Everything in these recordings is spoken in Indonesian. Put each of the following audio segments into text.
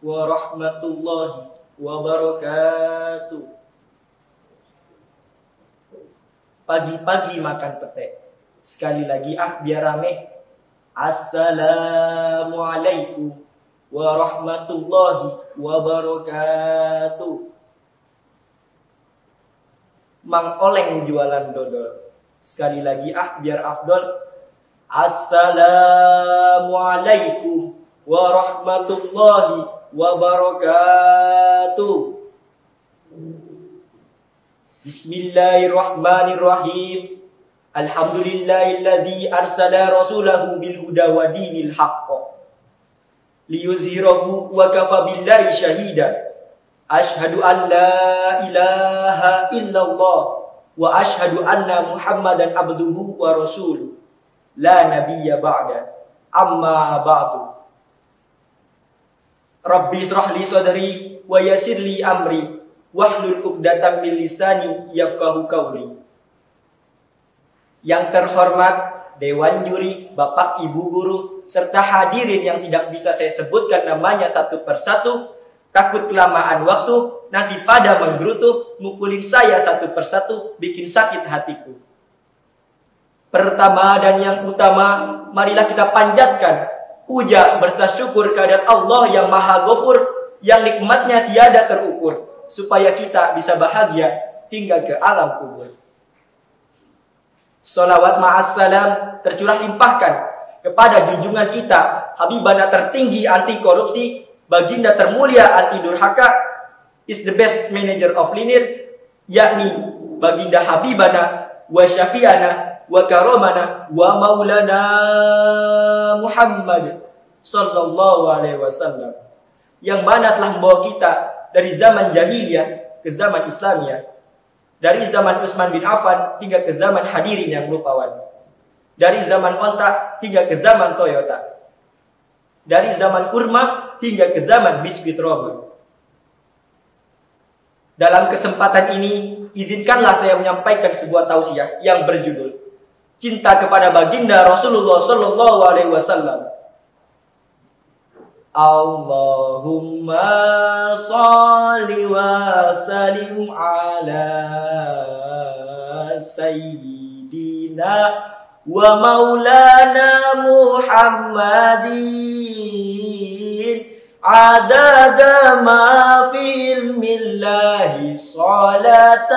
warahmatullahi wabarakatuh. Pagi-pagi makan pete. Sekali lagi biar rame. Assalamualaikum warahmatullahi wabarakatuh. Mang Oleng jualan dodol. Sekali lagi biar afdol. Assalamualaikum warahmatullahi wabarakatuh. Bismillahirrahmanirrahim. Alhamdulillahilladzi arsala rasulahu bil huda wa dinil haqq liyuzhirahu wa kafa billahi syahida. Asyhadu an la ilaha illallah wa asyhadu anna Muhammadan abduhu wa rasuluh. La nabiyya ba'da. Amma ba'du. Rabbi israh li sadri wa yassir li amri wahlul 'uqdatam min lisani yafqahu qawli. Yang terhormat Dewan Juri, Bapak Ibu Guru, serta hadirin yang tidak bisa saya sebutkan namanya satu persatu, takut kelamaan waktu, nanti pada menggerutu, mukulin saya satu persatu, bikin sakit hatiku. Pertama dan yang utama, marilah kita panjatkan puja bersyukur kehadirat Allah yang Maha Ghafur, yang nikmatnya tiada terukur, supaya kita bisa bahagia hingga ke alam kubur. Salawat ma'assalam tercurah limpahkan kepada junjungan kita, Habibana tertinggi anti korupsi, baginda termulia anti durhaka, is the best manager of linear, yakni baginda Habibana wa syafi'ana wa karomana wa maulana Muhammad sallallahu alaihi wasallam, yang mana telah membawa kita dari zaman jahiliyah ke zaman Islamiyah, dari zaman Utsman bin Affan hingga ke zaman hadirin yang rupawan, dari zaman onta hingga ke zaman Toyota, dari zaman kurma hingga ke zaman biskuit Roma. Dalam kesempatan ini, izinkanlah saya menyampaikan sebuah tausiah yang berjudul Cinta kepada Baginda Rasulullah sallallahu alaihi wasallam. Allahumma sholli wa sallim ala sayyidina wa maulana Muhammadin adada ma fi ilmillahi salatan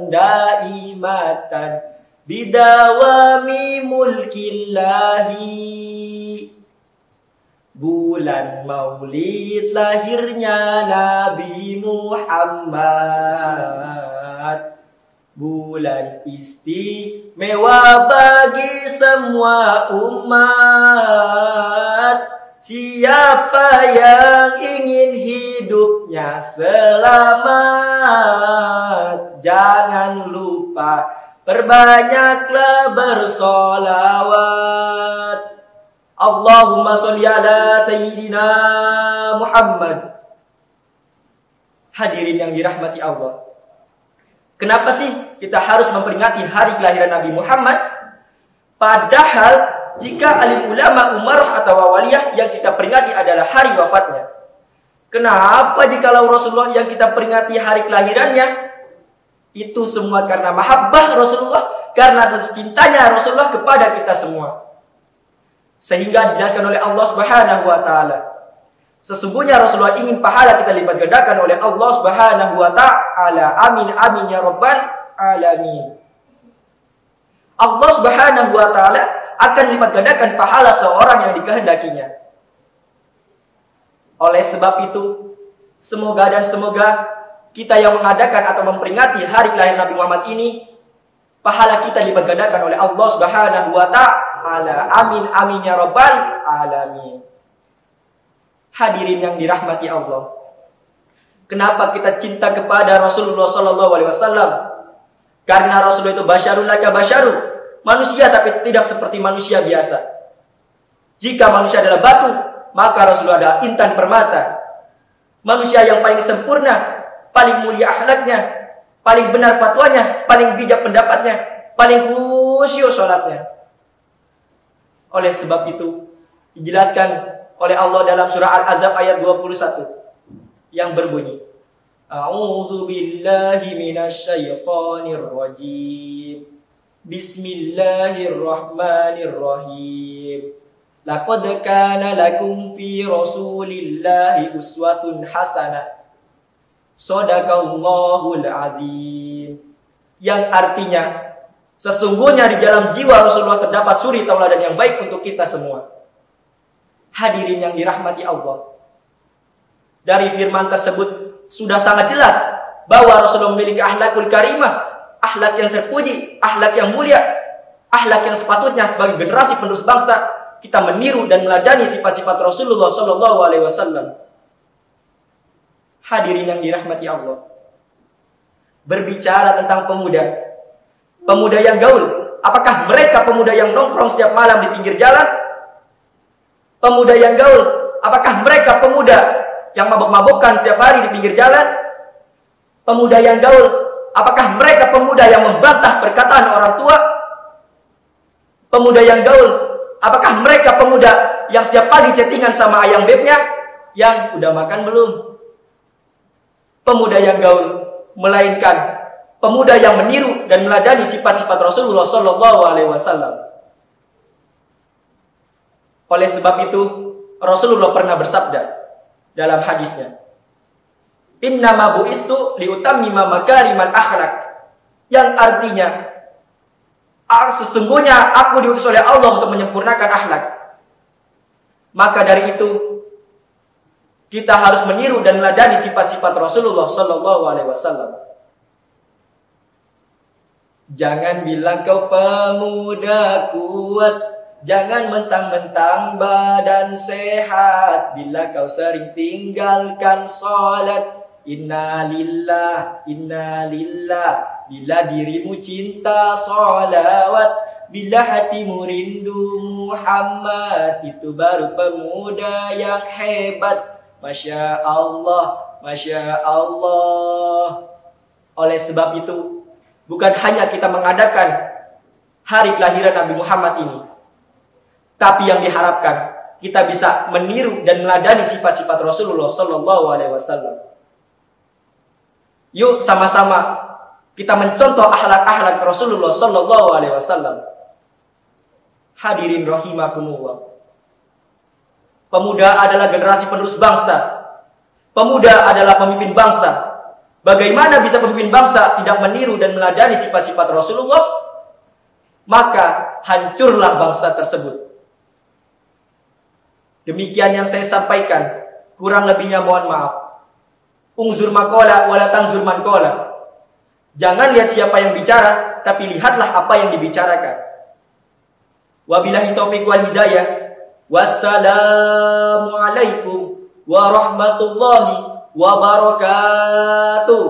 daimatan bidawami mulkillahi. Bulan maulid lahirnya Nabi Muhammad, bulan istimewa bagi semua umat. Siapa yang ingin hidupnya selamat, jangan lupa perbanyaklah bersolawat. Allahumma sholli ala sayyidina Muhammad. Hadirin yang dirahmati Allah, kenapa sih kita harus memperingati hari kelahiran Nabi Muhammad? Padahal jika alim ulama umarah atau wawaliyah yang kita peringati adalah hari wafatnya. Kenapa jikalau Rasulullah yang kita peringati hari kelahirannya? Itu semua karena mahabbah Rasulullah, karena cintanya Rasulullah kepada kita semua. Sehingga dijelaskan oleh Allah Subhanahu wa taala, sesungguhnya Rasulullah ingin pahala kita lipat gandakan oleh Allah Subhanahu wa taala. Amin amin ya rabbal alamin. Allah Subhanahu wa taala akan lipat gandakan pahala seorang yang dikehendakinya. Oleh sebab itu, semoga dan semoga kita yang mengadakan atau memperingati hari kelahiran Nabi Muhammad ini, pahala kita lipat gandakan oleh Allah Subhanahu wa taala. Amin amin ya rabbal alamin. Hadirin yang dirahmati Allah, kenapa kita cinta kepada Rasulullah sallallahu alaihi wasallam? Karena Rasulullah itu basyarun laka basyaru, manusia tapi tidak seperti manusia biasa. Jika manusia adalah batu, maka Rasulullah adalah intan permata. Manusia yang paling sempurna, paling mulia akhlaknya, paling benar fatwanya, paling bijak pendapatnya, paling khusyuk salatnya. Oleh sebab itu, dijelaskan oleh Allah dalam surah Al-Ahzab ayat 21 yang berbunyi, A'udzu billahi minasyaitonir rajim. Bismillahirrahmanirrahim. Laqad kana lakum fi Rasulillahi uswatun hasanah. Shadaqallahul azim. Yang artinya, sesungguhnya di dalam jiwa Rasulullah terdapat suri tauladan yang baik untuk kita semua. Hadirin yang dirahmati Allah. Dari firman tersebut sudah sangat jelas bahwa Rasulullah memiliki akhlakul karimah, akhlak yang terpuji, akhlak yang mulia, akhlak yang sepatutnya sebagai generasi penerus bangsa kita meniru dan meladani sifat-sifat Rasulullah Shallallahu Alaihi Wasallam. Hadirin yang dirahmati Allah. Berbicara tentang pemuda yang gaul, apakah mereka pemuda yang nongkrong setiap malam di pinggir jalan? Pemuda yang gaul, apakah mereka pemuda yang mabok-mabokan setiap hari di pinggir jalan? Pemuda yang gaul, apakah mereka pemuda yang membantah perkataan orang tua? Pemuda yang gaul, apakah mereka pemuda yang setiap pagi chattingan sama ayang bebnya? Yang udah makan belum? Pemuda yang gaul, melainkan pemuda yang meniru dan meladani sifat-sifat Rasulullah Shallallahu Alaihi Wasallam. Oleh sebab itu, Rasulullah pernah bersabda dalam hadisnya, Innama bu'istu liutammima makarimal akhlak. Yang artinya, sesungguhnya aku diutus oleh Allah untuk menyempurnakan akhlak. Maka dari itu, kita harus meniru dan meladani sifat-sifat Rasulullah Shallallahu Alaihi Wasallam. Jangan bilang kau pemuda kuat, jangan mentang-mentang badan sehat. Bila kau sering tinggalkan sholat, innalillah, innalillah. Bila dirimu cinta sholawat, bila hatimu rindu Muhammad, itu baru pemuda yang hebat. Masya Allah, Masya Allah. Oleh sebab itu, bukan hanya kita mengadakan hari kelahiran Nabi Muhammad ini, tapi yang diharapkan kita bisa meniru dan meladani sifat-sifat Rasulullah Sallallahu Alaihi Wasallam. Yuk sama-sama kita mencontoh akhlak-akhlak Rasulullah Sallallahu Alaihi Wasallam. Hadirin rahimakumullah. Pemuda adalah generasi penerus bangsa. Pemuda adalah pemimpin bangsa. Bagaimana bisa pemimpin bangsa tidak meniru dan meladani sifat-sifat Rasulullah? Maka hancurlah bangsa tersebut. Demikian yang saya sampaikan. Kurang lebihnya mohon maaf. Ungzur makola wala tangzur mankola. Jangan lihat siapa yang bicara, tapi lihatlah apa yang dibicarakan. Wabillahi taufiq wal hidayah. Wassalamualaikum warahmatullahi wabarakatuh.